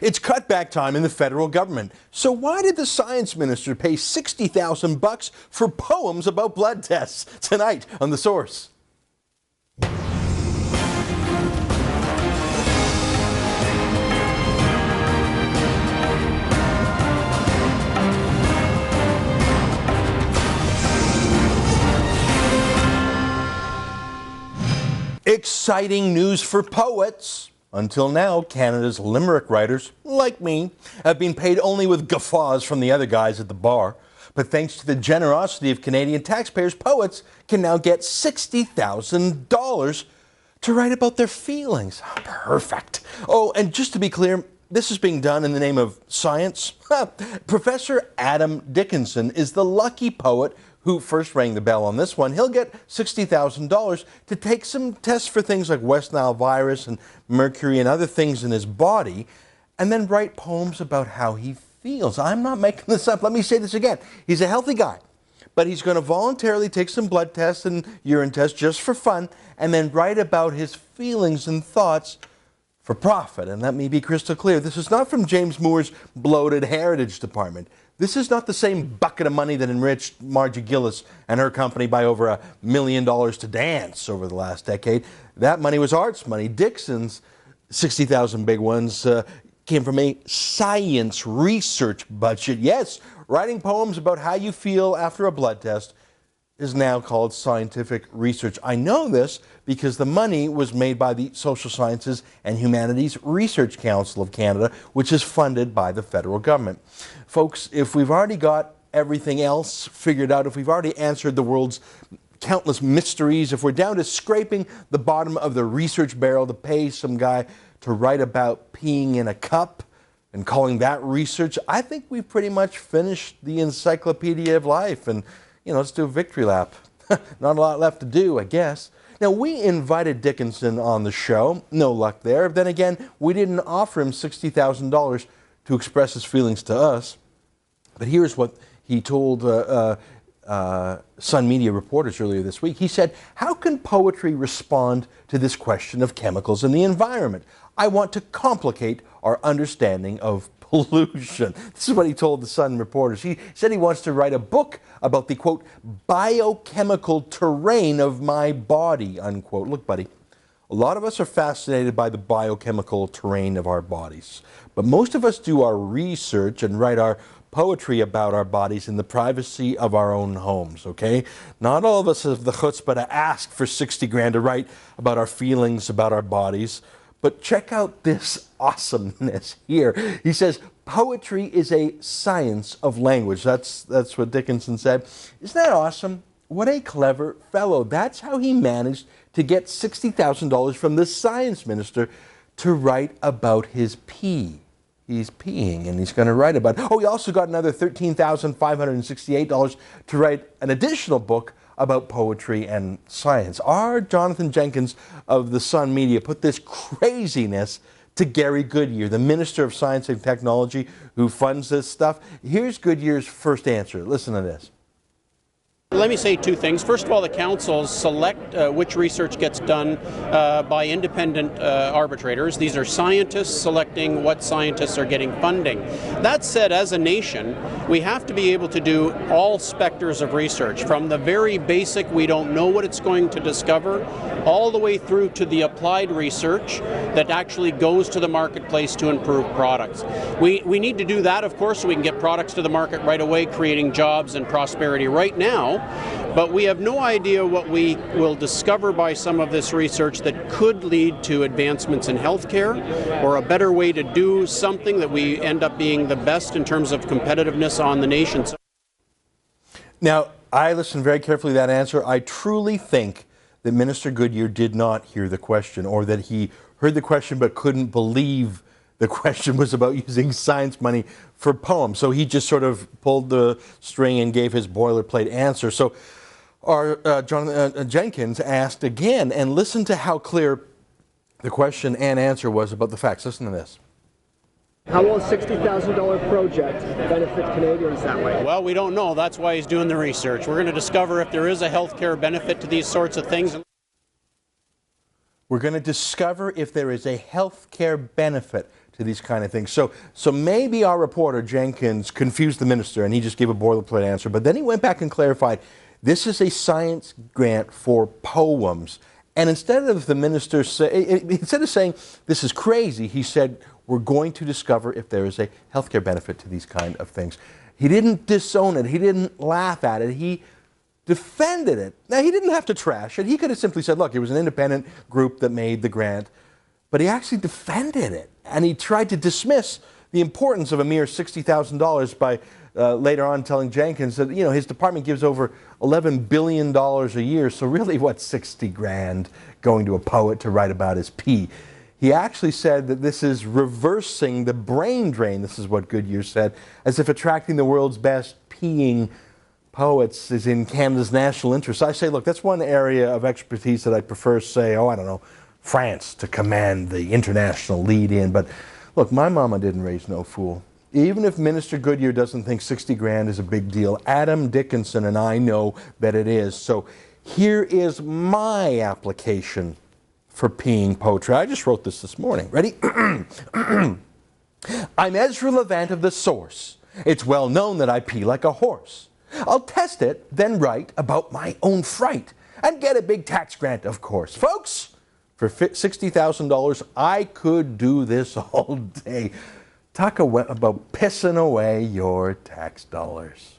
It's cutback time in the federal government. So why did the science minister pay $60,000 for poems about blood tests? Tonight on The Source. Exciting news for poets. Until now, Canada's limerick writers, like me, have been paid only with guffaws from the other guys at the bar. But thanks to the generosity of Canadian taxpayers, poets can now get $60,000 to write about their feelings. Perfect. Oh, and just to be clear, this is being done in the name of science. Professor Adam Dickinson is the lucky poet who first rang the bell on this one. He'll get $60,000 to take some tests for things like West Nile virus and mercury and other things in his body, and then write poems about how he feels. I'm not making this up. Let me say this again. He's a healthy guy, but he's going to voluntarily take some blood tests and urine tests just for fun, and then write about his feelings and thoughts for profit. And let me be crystal clear. This is not from James Moore's bloated Heritage Department. This is not the same bucket of money that enriched Margie Gillis and her company by over $1 million to dance over the last decade. That money was arts money. Dixon's 60,000 big ones came from a science research budget. Yes, writing poems about how you feel after a blood test is now called scientific research. I know this because the money was made by the Social Sciences and Humanities Research Council of Canada, which is funded by the federal government. Folks, if we've already got everything else figured out, if we've already answered the world's countless mysteries, if we're down to scraping the bottom of the research barrel to pay some guy to write about peeing in a cup and calling that research, I think we've pretty much finished the encyclopedia of life. And let's do a victory lap. Not a lot left to do, I guess. Now, we invited Dickinson on the show. No luck there. Then again, we didn't offer him $60,000 to express his feelings to us. But here's what he told Sun Media reporters earlier this week. He said, "How can poetry respond to this question of chemicals in the environment? I want to complicate our understanding of pollution." This is what he told the Sun reporters. He said he wants to write a book about the, quote, biochemical terrain of my body, unquote. Look, buddy, a lot of us are fascinated by the biochemical terrain of our bodies, but most of us do our research and write our poetry about our bodies in the privacy of our own homes, okay? Not all of us have the chutzpah to ask for 60 grand to write about our feelings about our bodies. But check out this awesomeness here. He says, poetry is a science of language. That's what Dickinson said. Isn't that awesome? What a clever fellow. That's how he managed to get $60,000 from the science minister to write about his pee. He's peeing and he's going to write about it. Oh, he also got another $13,568 to write an additional book about poetry and science. Our Jonathan Jenkins of the Sun Media put this craziness to Gary Goodyear, the Minister of Science and Technology who funds this stuff. Here's Goodyear's first answer. Listen to this. Let me say two things. First of all, the councils select which research gets done by independent arbitrators. These are scientists selecting what scientists are getting funding. That said, as a nation, we have to be able to do all specters of research, from the very basic, we don't know what it's going to discover, all the way through to the applied research that actually goes to the marketplace to improve products. We need to do that, of course, so we can get products to the market right away, creating jobs and prosperity right now. But we have no idea what we will discover by some of this research that could lead to advancements in healthcare, or a better way to do something that we end up being the best in terms of competitiveness on the nation. Now, I listened very carefully to that answer. I truly think that Minister Goodyear did not hear the question, or that he heard the question but couldn't believe the question was about using science money for poems. So he just sort of pulled the string and gave his boilerplate answer. So our Jonathan Jenkins asked again, and listen to how clear the question and answer was about the facts. Listen to this. How will a $60,000 project benefit Canadians that way? Well, we don't know. That's why he's doing the research. We're going to discover if there is a healthcare benefit to these sorts of things. We're going to discover if there is a healthcare benefit to these kind of things. So maybe our reporter, Jenkins, confused the minister and he just gave a boilerplate answer. But then he went back and clarified, this is a science grant for poems. And instead of the minister instead of saying this is crazy, he said we're going to discover if there is a healthcare benefit to these kind of things. He didn't disown it. He didn't laugh at it. He defended it. Now, he didn't have to trash it. He could have simply said, look, it was an independent group that made the grant. But he actually defended it. And he tried to dismiss the importance of a mere $60,000 by later on telling Jenkins that, his department gives over $11 billion a year. So really, what's 60 grand going to a poet to write about his pee? He actually said that this is reversing the brain drain, this is what Goodyear said, as if attracting the world's best peeing poets is in Canada's national interest. I say, look, that's one area of expertise that I prefer, say, I don't know, France to command the international lead in. But look, my mama didn't raise no fool. Even if Minister Goodyear doesn't think 60 grand is a big deal, Adam Dickinson and I know that it is. So here is my application for peeing poetry. I just wrote this morning. Ready? I'm Ezra Levant of The Source. It's well known that I pee like a horse. I'll test it, then write about my own fright and get a big tax grant, of course. Folks, for $60,000, I could do this all day. Talk about pissing away your tax dollars.